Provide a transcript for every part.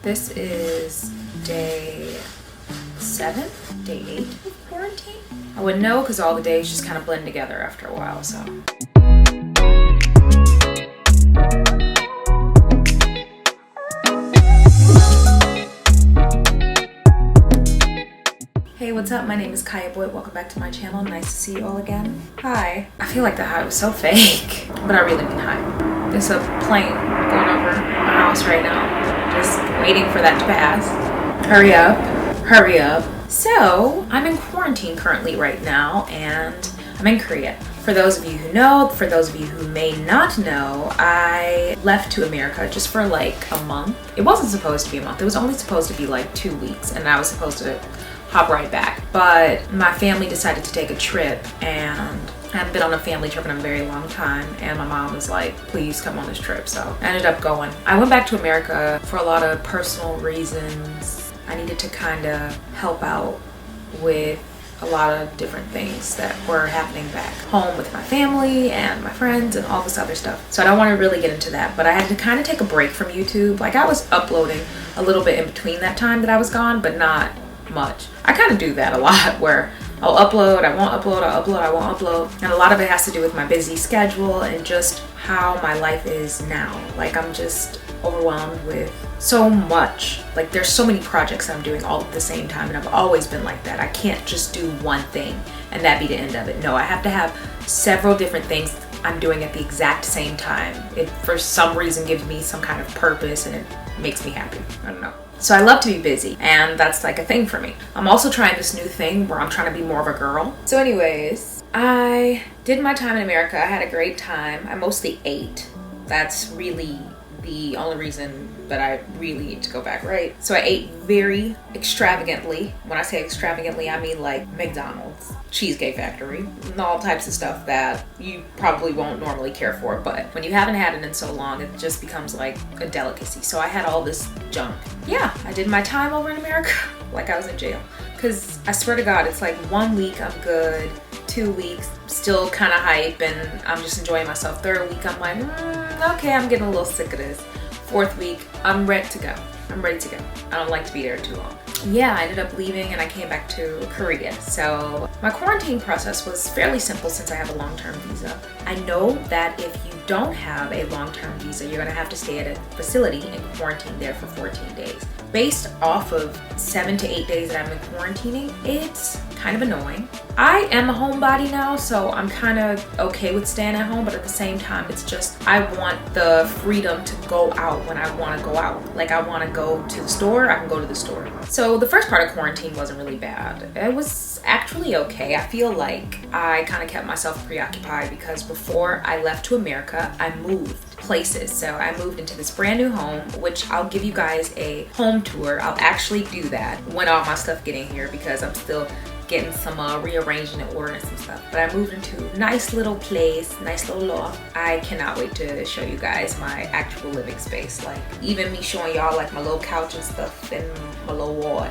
This is day 7, day 8 of quarantine. I wouldn't know because all the days just kind of blend together after a while, so. Hey, what's up? My name is Kiya. Welcome back to my channel. Nice to see you all again. Hi. I feel like the hi was so fake, but I really mean hi. There's a plane going over my house right now. Just waiting for that to pass. Hurry up. Hurry up. So, I'm in quarantine currently right now, and I'm in Korea. For those of you who know, for those of you who may not know, I left to America just for like a month. It wasn't supposed to be a month. It was only supposed to be like 2 weeks, and I was supposed to hop right back. But my family decided to take a trip, and I haven't been on a family trip in a very long time, and my mom was like, please come on this trip. So I ended up going. I went back to America for a lot of personal reasons. I needed to kind of help out with a lot of different things that were happening back home with my family and my friends and all this other stuff. So I don't want to really get into that, but I had to kind of take a break from YouTube. Like, I was uploading a little bit in between that time that I was gone, but not much. I kind of do that a lot where I'll upload, I won't upload, I'll upload, I won't upload. And a lot of it has to do with my busy schedule and just how my life is now. Like, I'm just overwhelmed with so much. Like, there's so many projects I'm doing all at the same time, and I've always been like that. I can't just do one thing and that be the end of it. No, I have to have several different things I'm doing at the exact same time. It for some reason gives me some kind of purpose, and it makes me happy. I don't know. So I love to be busy, and that's like a thing for me. I'm also trying this new thing where I'm trying to be more of a girl. So anyways, I did my time in America. I had a great time. I mostly ate. That's really the only reason that I really need to go back, right? So I ate very extravagantly. When I say extravagantly, I mean like McDonald's, Cheesecake Factory, and all types of stuff that you probably won't normally care for, but when you haven't had it in so long, it just becomes like a delicacy. So I had all this junk. Yeah, I did my time over in America like I was in jail. Because I swear to God, it's like 1 week I'm good, 2 weeks still kind of hype and I'm just enjoying myself. 3rd week I'm like, okay, I'm getting a little sick of this. 4th week, I'm ready to go. I'm ready to go. I don't like to be there too long. Yeah, I ended up leaving and I came back to Korea. So my quarantine process was fairly simple since I have a long-term visa. I know that if you don't have a long-term visa, you're gonna have to stay at a facility and quarantine there for 14 days. Based off of 7 to 8 days that I've been quarantining, it's kind of annoying. I am a homebody now, so I'm kind of okay with staying at home, but at the same time, it's just, I want the freedom to go out when I want to go out. Like, I want to go to the store, I can go to the store. So the first part of quarantine wasn't really bad. It was actually okay. I feel like I kind of kept myself preoccupied because before I left to America, I moved places. So I moved into this brand new home, which I'll give you guys a home tour. I'll actually do that when all my stuff get in here because I'm still getting some rearranging and ordering some stuff. But I moved into a nice little place, nice little loft. I cannot wait to show you guys my actual living space. Like, even me showing y'all like my little couch and stuff and my little wall,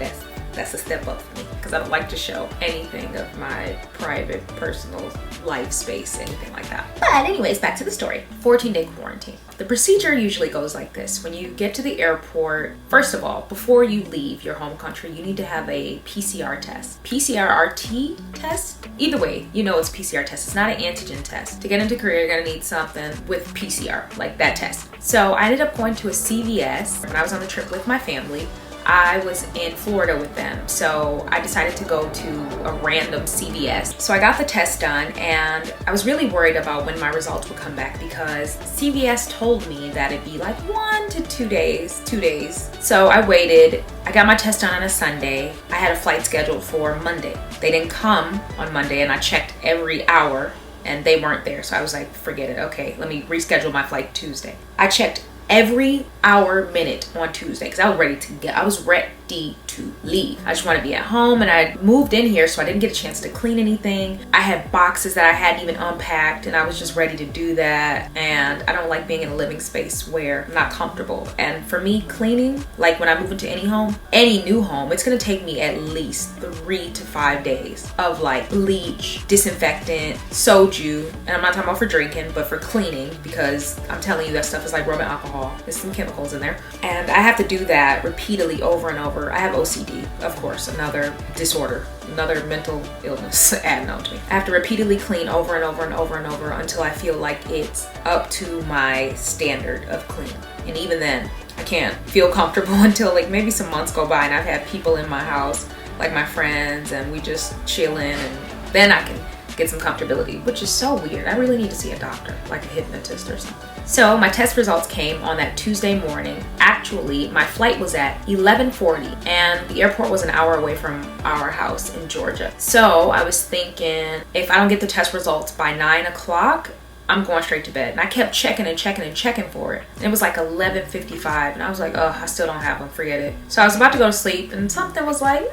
that's a step up for me because I don't like to show anything of my private, personal life space, anything like that. But anyways, back to the story. 14-day quarantine. The procedure usually goes like this. When you get to the airport, first of all, before you leave your home country, you need to have a PCR test. PCR-RT test? Either way, you know it's PCR test. It's not an antigen test. To get into Korea, you're gonna need something with PCR, like that test. So I ended up going to a CVS when I was on the trip with my family. I was in Florida with them, so I decided to go to a random CVS. So I got the test done, and I was really worried about when my results would come back because CVS told me that it'd be like 1 to 2 days, 2 days. So I waited. I got my test done on a Sunday. I had a flight scheduled for Monday. They didn't come on Monday, and I checked every hour, and they weren't there. So I was like, forget it. Okay, let me reschedule my flight Tuesday. I checked every hour, minute on Tuesday because I was ready to get, I was ready to leave. I just want to be at home, and I moved in here so I didn't get a chance to clean anything. I had boxes that I hadn't even unpacked, and I was just ready to do that. And I don't like being in a living space where I'm not comfortable. And for me, cleaning, like when I move into any home, any new home, it's gonna take me at least 3 to 5 days of like bleach, disinfectant, soju, and I'm not talking about for drinking, but for cleaning, because I'm telling you that stuff is like rubbing alcohol alcohol. There's some chemicals in there. And I have to do that repeatedly over and over. I have OCD, of course, another disorder, another mental illness added on to me. I have to repeatedly clean over and over and over and over until I feel like it's up to my standard of clean. And even then, I can't feel comfortable until like maybe some months go by and I've had people in my house, like my friends, and we just chill in, and then I can get some comfortability, which is so weird. I really need to see a doctor, like a hypnotist or something. So my test results came on that Tuesday morning. Actually, my flight was at 11:40 and the airport was an hour away from our house in Georgia. So I was thinking, if I don't get the test results by 9 o'clock, I'm going straight to bed. And I kept checking and checking and checking for it. It was like 11:55 and I was like, oh, I still don't have them, forget it. So I was about to go to sleep and something was like,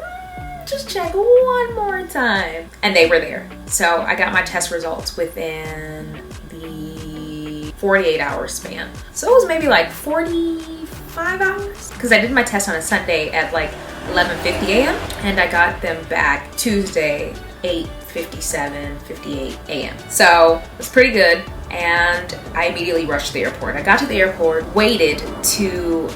just check one more time. And they were there. So I got my test results within the 48-hour span. So it was maybe like 45 hours. Because I did my test on a Sunday at like 11:50 a.m. and I got them back Tuesday, 8:57, 58 a.m. So it was pretty good. And I immediately rushed to the airport. I got to the airport, waited to,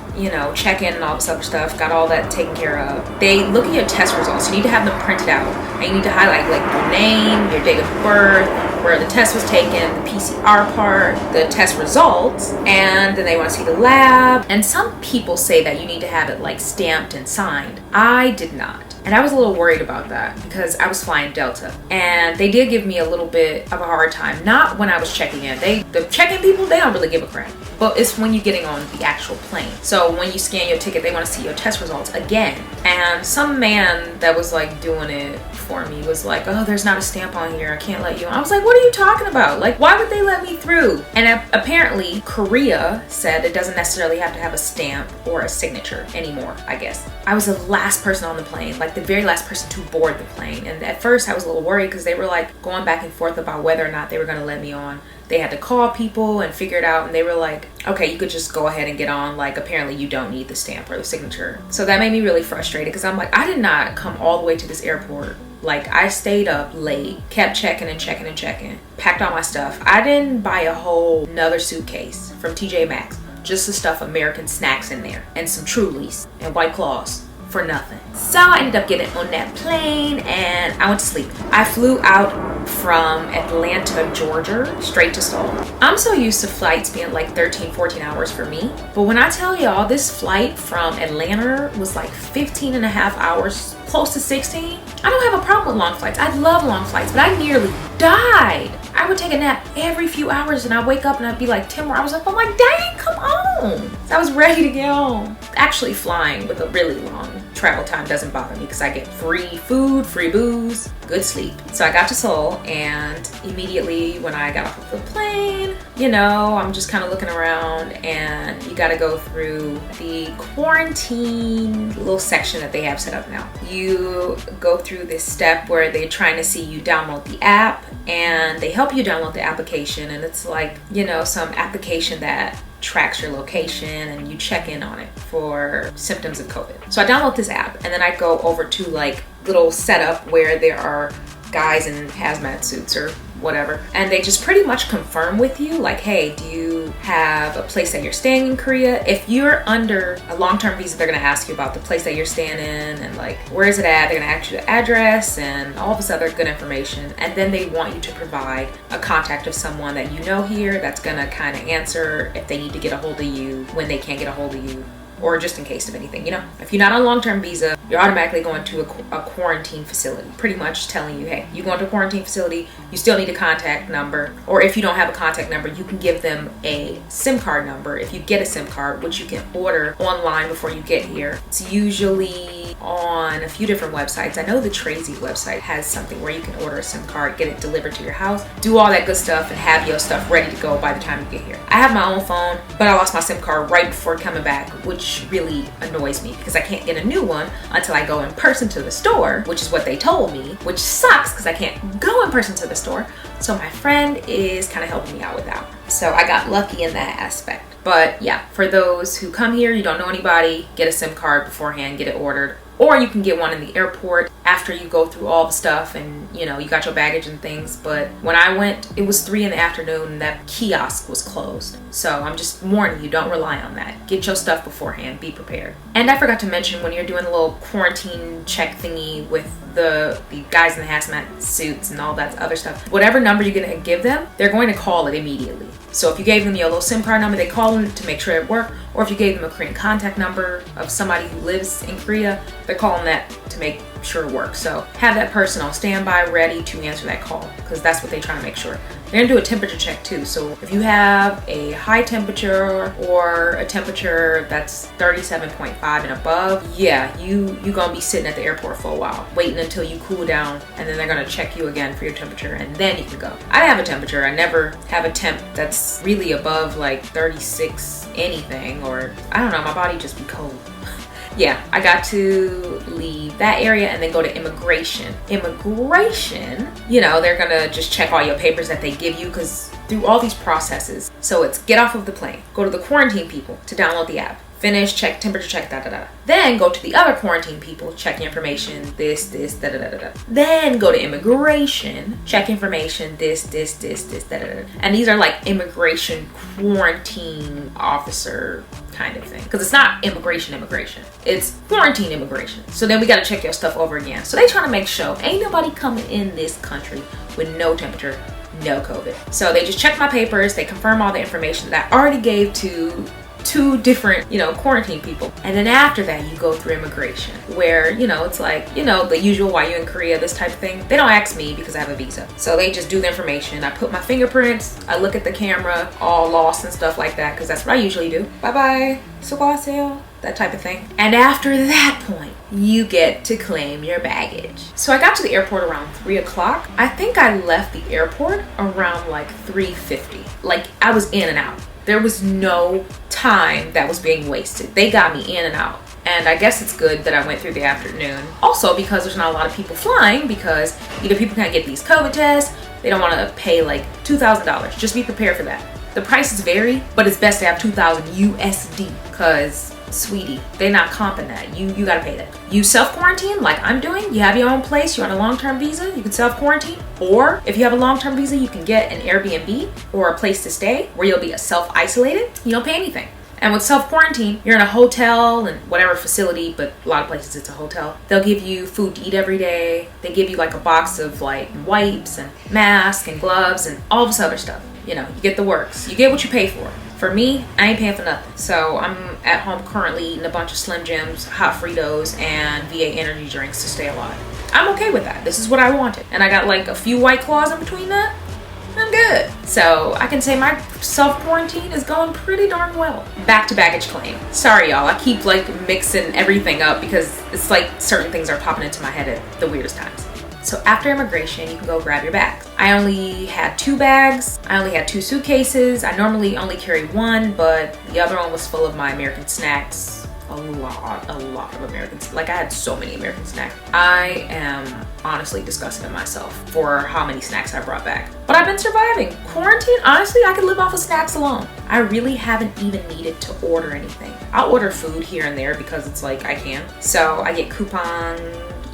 check in and all this other stuff, got all that taken care of. They look at your test results. You need to have them printed out. And you need to highlight like your name, your date of birth, where the test was taken, the PCR part, the test results, and then they want to see the lab. And some people say that you need to have it like stamped and signed. I did not. And I was a little worried about that because I was flying Delta. And they did give me a little bit of a hard time. Not when I was checking in. The check-in people, they don't really give a crap. But it's when you're getting on the actual plane. So when you scan your ticket, they want to see your test results again. And some man that was like doing it for me was like, oh, there's not a stamp on here, I can't let you on. I was like, what are you talking about? Like, why would they let me through? And apparently Korea said it doesn't necessarily have to have a stamp or a signature anymore, I guess. I was the last person on the plane, like the very last person to board the plane. And at first I was a little worried because they were like going back and forth about whether or not they were going to let me on. They had to call people and figure it out, and they were like, okay, you could just go ahead and get on. Like, apparently you don't need the stamp or the signature. So that made me really frustrated because I'm like, I did not come all the way to this airport. Like, I stayed up late, kept checking and checking and checking, packed all my stuff. I didn't buy a whole another suitcase from TJ Maxx, just to stuff American snacks in there and some Trulies and White Claws for nothing. So I ended up getting on that plane and I went to sleep. I flew out from Atlanta, Georgia, straight to Seoul. I'm so used to flights being like 13, 14 hours for me. But when I tell y'all this flight from Atlanta was like 15 and a half hours, close to 16. I don't have a problem with long flights. I love long flights, but I nearly died. I would take a nap every few hours and I'd wake up and I'd be like 10 more hours up. I'm like, dang, come on. So I was ready to get home. Actually flying with a really long travel time doesn't bother me because I get free food, free booze, good sleep. So I got to Seoul and immediately when I got off of the plane, I'm just kind of looking around and you got to go through the quarantine little section that they have set up now. You go through this step where they're trying to see you download the app and they help you download the application, and it's like, some application that tracks your location and you check in on it for symptoms of COVID. So I download this app and then I go over to like little setup where there are guys in hazmat suits or whatever, and they just pretty much confirm with you like, hey, do you have a place that you're staying in Korea? If you're under a long-term visa, they're gonna ask you about the place that you're staying in and like, where is it at? They're gonna ask you the address and all this other good information, and then they want you to provide a contact of someone that you know here that's gonna kind of answer if they need to get a hold of you when they can't get a hold of you, or just in case of anything. If you're not on a long-term visa, you're automatically going to a quarantine facility, pretty much telling you, hey, you go into a quarantine facility, you still need a contact number, or if you don't have a contact number, you can give them a SIM card number if you get a SIM card, which you can order online before you get here. It's usually on a few different websites. I know the Trazy website has something where you can order a SIM card, get it delivered to your house, do all that good stuff, and have your stuff ready to go by the time you get here. I have my own phone, but I lost my SIM card right before coming back, which really annoys me because I can't get a new one until I go in person to the store, which is what they told me, which sucks because I can't go in person to the store. So my friend is kind of helping me out with that. So I got lucky in that aspect. But yeah, for those who come here, you don't know anybody, get a SIM card beforehand, get it ordered. or you can get one in the airport after you go through all the stuff and you got your baggage and things. But when I went, it was 3 in the afternoon and that kiosk was closed. So I'm just warning you, don't rely on that. Get your stuff beforehand, be prepared. And I forgot to mention, when you're doing a little quarantine check thingy with the guys in the hazmat suits and all that other stuff, whatever number you're gonna give them, they're going to call it immediately. So if you gave them your little SIM card number, they call them to make sure it worked. Or if you gave them a Korean contact number of somebody who lives in Korea, they're calling that to make sure it works. So have that person on standby ready to answer that call, because that's what they're trying to make sure. They're gonna do a temperature check too. So if you have a high temperature or a temperature that's 37.5 and above, yeah, you gonna be sitting at the airport for a while, waiting until you cool down, and then they're gonna check you again for your temperature, and then you can go. I have a temperature. I never have a temp that's really above like 36 anything, or I don't know, my body just be cold. Yeah, I got to leave that area and then go to immigration. Immigration, they're gonna just check all your papers that they give you, because through all these processes. So it's get off of the plane, go to the quarantine people to download the app, finish, check, temperature check, Then go to the other quarantine people, check information, this, Then go to immigration, check information, this, And these are like immigration quarantine officer kind of thing. Because it's not immigration. It's quarantine immigration. So then we got to check your stuff over again. So they trying to make sure ain't nobody coming in this country with no temperature, no COVID. So they just check my papers. They confirm all the information that I already gave to 2 different, quarantine people. And then after that, you go through immigration, where, it's like, the usual, why you in Korea, this type of thing. They don't ask me because I have a visa. So they just do the information. I put my fingerprints, I look at the camera, all lost and stuff like that, because that's what I usually do. Bye-bye, 수고하세요, that type of thing. And after that point, you get to claim your baggage. So I got to the airport around 3 o'clock. I think I left the airport around like 3:50. Like, I was in and out. There was no time that was being wasted. They got me in and out. And I guess it's good that I went through the afternoon. Also, because there's not a lot of people flying, because either people can't get these COVID tests, they don't want to pay like $2,000. Just be prepared for that. The prices vary, but it's best to have 2,000 USD, because sweetie, they're not comping that. You gotta pay that. You self-quarantine like I'm doing. You have your own place, you're on a long-term visa, you can self-quarantine. Or if you have a long-term visa, you can get an Airbnb or a place to stay where you'll be self-isolated. You don't pay anything. And with self-quarantine, you're in a hotel and whatever facility, but a lot of places it's a hotel. They'll give you food to eat every day. They give you like a box of like wipes and masks and gloves and all this other stuff. You get the works. You get what you pay for. For me, I ain't paying for nothing. So I'm at home currently eating a bunch of Slim Jims, hot Fritos, and VA energy drinks to stay alive. I'm okay with that. This is what I wanted. And I got like a few White Claws in between that. I'm good. So I can say my self-quarantine is going pretty darn well. Back to baggage claim. Sorry y'all, I keep like mixing everything up because it's like certain things are popping into my head at the weirdest times. So after immigration, you can go grab your bags. I only had 2 bags. I only had 2 suitcases. I normally only carry 1, but the other one was full of my American snacks. A lot of American snacks. Like, I had so many American snacks. I am honestly disgusted at myself for how many snacks I brought back. But I've been surviving. Quarantine, honestly, I could live off of snacks alone. I really haven't even needed to order anything. I'll order food here and there because it's like I can. So I get coupon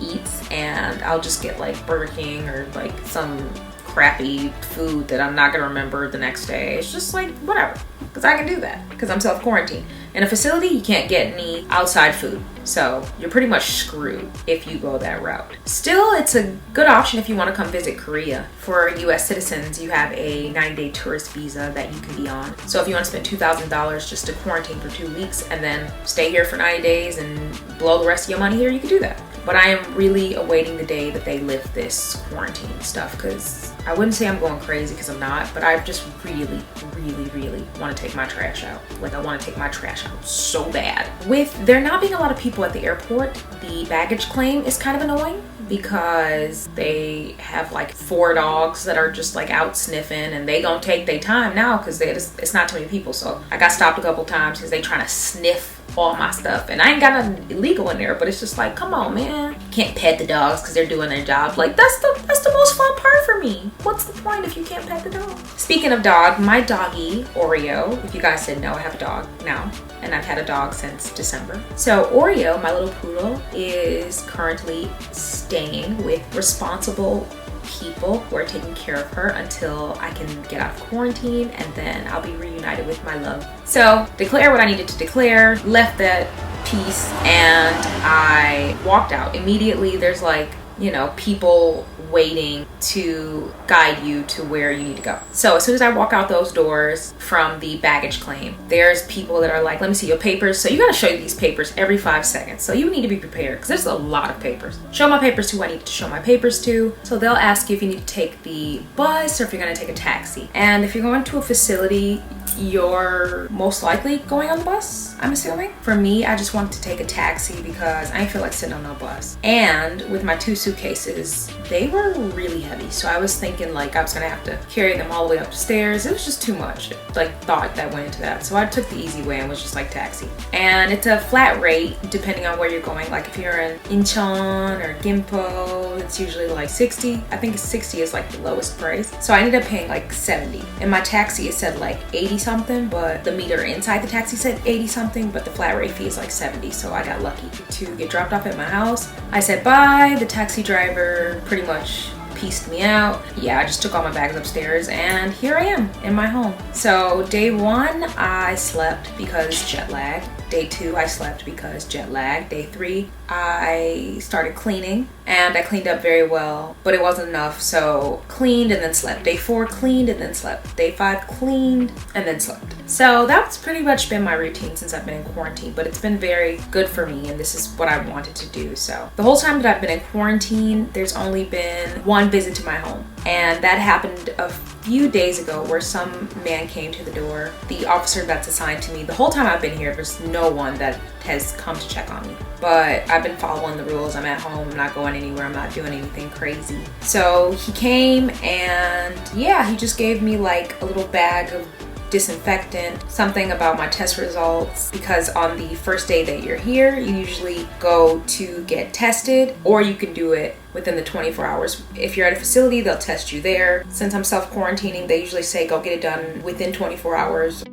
eats and I'll just get like Burger King or like some crappy food that I'm not gonna remember the next day. It's just like whatever, because I can do that because I'm self-quarantined. In a facility, you can't get any outside food, so you're pretty much screwed if you go that route. Still, it's a good option if you want to come visit Korea. For US citizens, you have a 90-day tourist visa that you can be on. So if you want to spend $2,000 just to quarantine for 2 weeks and then stay here for 90 days and blow the rest of your money here, you can do that. But I am really awaiting the day that they lift this quarantine stuff, because I wouldn't say I'm going crazy because I'm not, but I just really want to take my trash out. Like, I want to take my trash out so bad. With there not being a lot of people at the airport, the baggage claim is kind of annoying because they have like 4 dogs that are just like out sniffing, and they gonna take their time now because it's not too many people. So I got stopped a couple times because they trying to sniff all my stuff, and I ain't got nothing illegal in there, but it's just like, come on man, can't pet the dogs because they're doing their job. Like that's the most fun part for me. What's the point if you can't pet the dog? Speaking of dog, my doggy Oreo, if you guys didn't know, I have a dog now, and I've had a dog since December. So Oreo, my little poodle, is currently staying with responsible people who are taking care of her until I can get out of quarantine, and then I'll be reunited with my love. So declare what I needed to declare, left that piece, and I walked out. Immediately there's like, you know, people waiting to guide you to where you need to go. So as soon as I walk out those doors from the baggage claim, there's people that are like, let me see your papers. So you gotta show you these papers every 5 seconds. So you need to be prepared because there's a lot of papers. Show my papers to who I need to show my papers to. So they'll ask you if you need to take the bus or if you're gonna take a taxi. And if you're going to a facility, you're most likely going on the bus, I'm assuming. For me, I just wanted to take a taxi because I didn't feel like sitting on no bus. And with my 2 suitcases, they were really heavy. So I was thinking like I was gonna have to carry them all the way up the stairs. It was just too much, like thought that went into that. So I took the easy way and was just like taxi. And it's a flat rate depending on where you're going. Like if you're in Incheon or Gimpo, it's usually like 60. I think 60 is like the lowest price. So I ended up paying like 70. And my taxi, it said like 80 something, but the meter inside the taxi said 80 something, but the flat rate fee is like 70. So I got lucky to get dropped off at my house. I said bye. The taxi driver pretty much pieced me out. Yeah, I just took all my bags upstairs and here I am in my home. So day 1, I slept because jet lag. Day 2, I slept because jet lag. Day 3, I started cleaning and I cleaned up very well, but it wasn't enough. So cleaned and then slept. Day 4, cleaned and then slept. Day 5, cleaned and then slept. So that's pretty much been my routine since I've been in quarantine, but it's been very good for me and this is what I wanted to do. So the whole time that I've been in quarantine, there's only been 1 visit to my home. And that happened a few days ago where some man came to the door. The officer that's assigned to me, the whole time I've been here, there's no one that has come to check on me. But I've been following the rules. I'm at home, I'm not going anywhere, I'm not doing anything crazy. So he came and yeah, he just gave me like a little bag of disinfectant, something about my test results, because on the first day that you're here, you usually go to get tested, or you can do it within the 24 hours. If you're at a facility, they'll test you there. Since I'm self-quarantining, they usually say go get it done within 24 hours.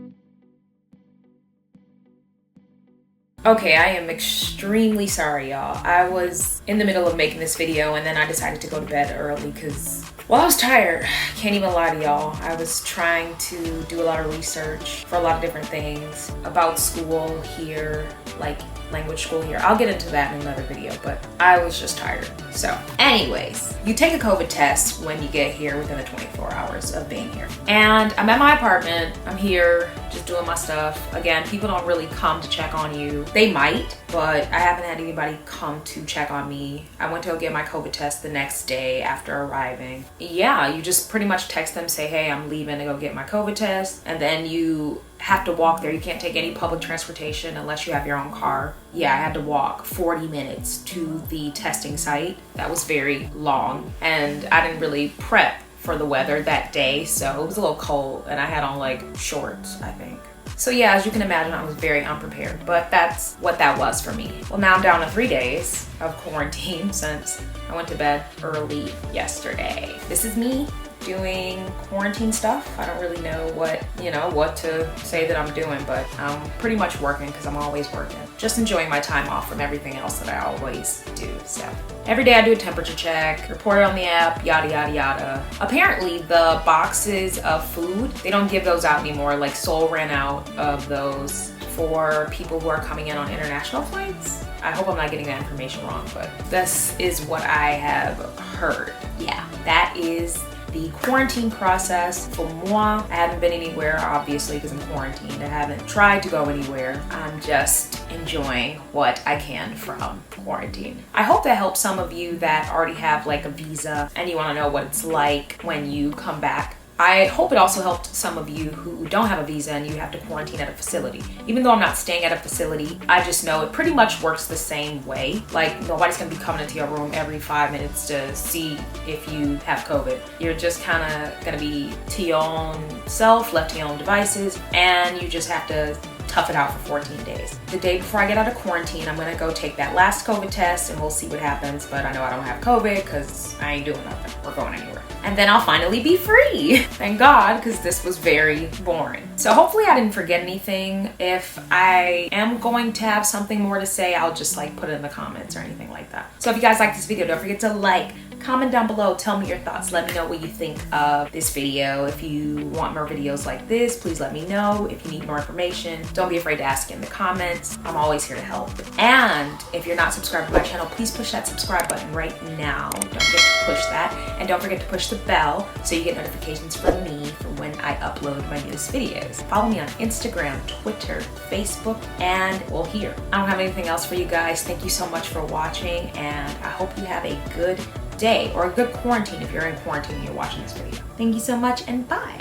Okay, I am extremely sorry, y'all. I was in the middle of making this video and then I decided to go to bed early because, well, I was tired. Can't even lie to y'all. I was trying to do a lot of research for a lot of different things about school here, like language school here. I'll get into that in another video, but I was just tired. So anyways, you take a COVID test when you get here within the 24 hours of being here. And I'm at my apartment. I'm here just doing my stuff. Again, people don't really come to check on you. They might, but I haven't had anybody come to check on me. I went to go get my COVID test the next day after arriving. Yeah, you just pretty much text them, say, hey, I'm leaving to go get my COVID test. And then you have to walk there. You can't take any public transportation unless you have your own car. Yeah, I had to walk 40 minutes to the testing site. That was very long and I didn't really prep for the weather that day, so it was a little cold and I had on like shorts, I think. So yeah, as you can imagine, I was very unprepared, but that's what that was for me. Well, now I'm down to 3 days of quarantine since I went to bed early yesterday. This is me doing quarantine stuff. I don't really know what to say that I'm doing, but I'm pretty much working because I'm always working. Just enjoying my time off from everything else that I always do. So every day I do a temperature check, report it on the app, yada, yada, yada. Apparently the boxes of food, they don't give those out anymore. Like Seoul ran out of those for people who are coming in on international flights. I hope I'm not getting that information wrong, but this is what I have heard. Yeah, that is the quarantine process for moi. I haven't been anywhere, obviously, because I'm quarantined. I haven't tried to go anywhere. I'm just enjoying what I can from quarantine. I hope that helps some of you that already have like a visa and you want to know what it's like when you come back. I hope it also helped some of you who don't have a visa and you have to quarantine at a facility. Even though I'm not staying at a facility, I just know it pretty much works the same way. Like nobody's gonna be coming into your room every 5 minutes to see if you have COVID. You're just kind of gonna be to your own self, left to your own devices, and you just have to tough it out for 14 days. The day before I get out of quarantine, I'm gonna go take that last COVID test and we'll see what happens. But I know I don't have COVID because I ain't doing nothing or going anywhere. And then I'll finally be free. Thank God, because this was very boring. So hopefully I didn't forget anything. If I am going to have something more to say, I'll just like put it in the comments or anything like that. So if you guys like this video, don't forget to like, comment down below, tell me your thoughts. Let me know what you think of this video. If you want more videos like this, please let me know. If you need more information, don't be afraid to ask in the comments. I'm always here to help. And if you're not subscribed to my channel, please push that subscribe button right now. Don't forget to push that. And don't forget to push the bell so you get notifications from me for when I upload my newest videos. Follow me on Instagram, Twitter, Facebook, and well, here. I don't have anything else for you guys. Thank you so much for watching, and I hope you have a good day or a good quarantine if you're in quarantine and you're watching this video. Thank you so much, and bye.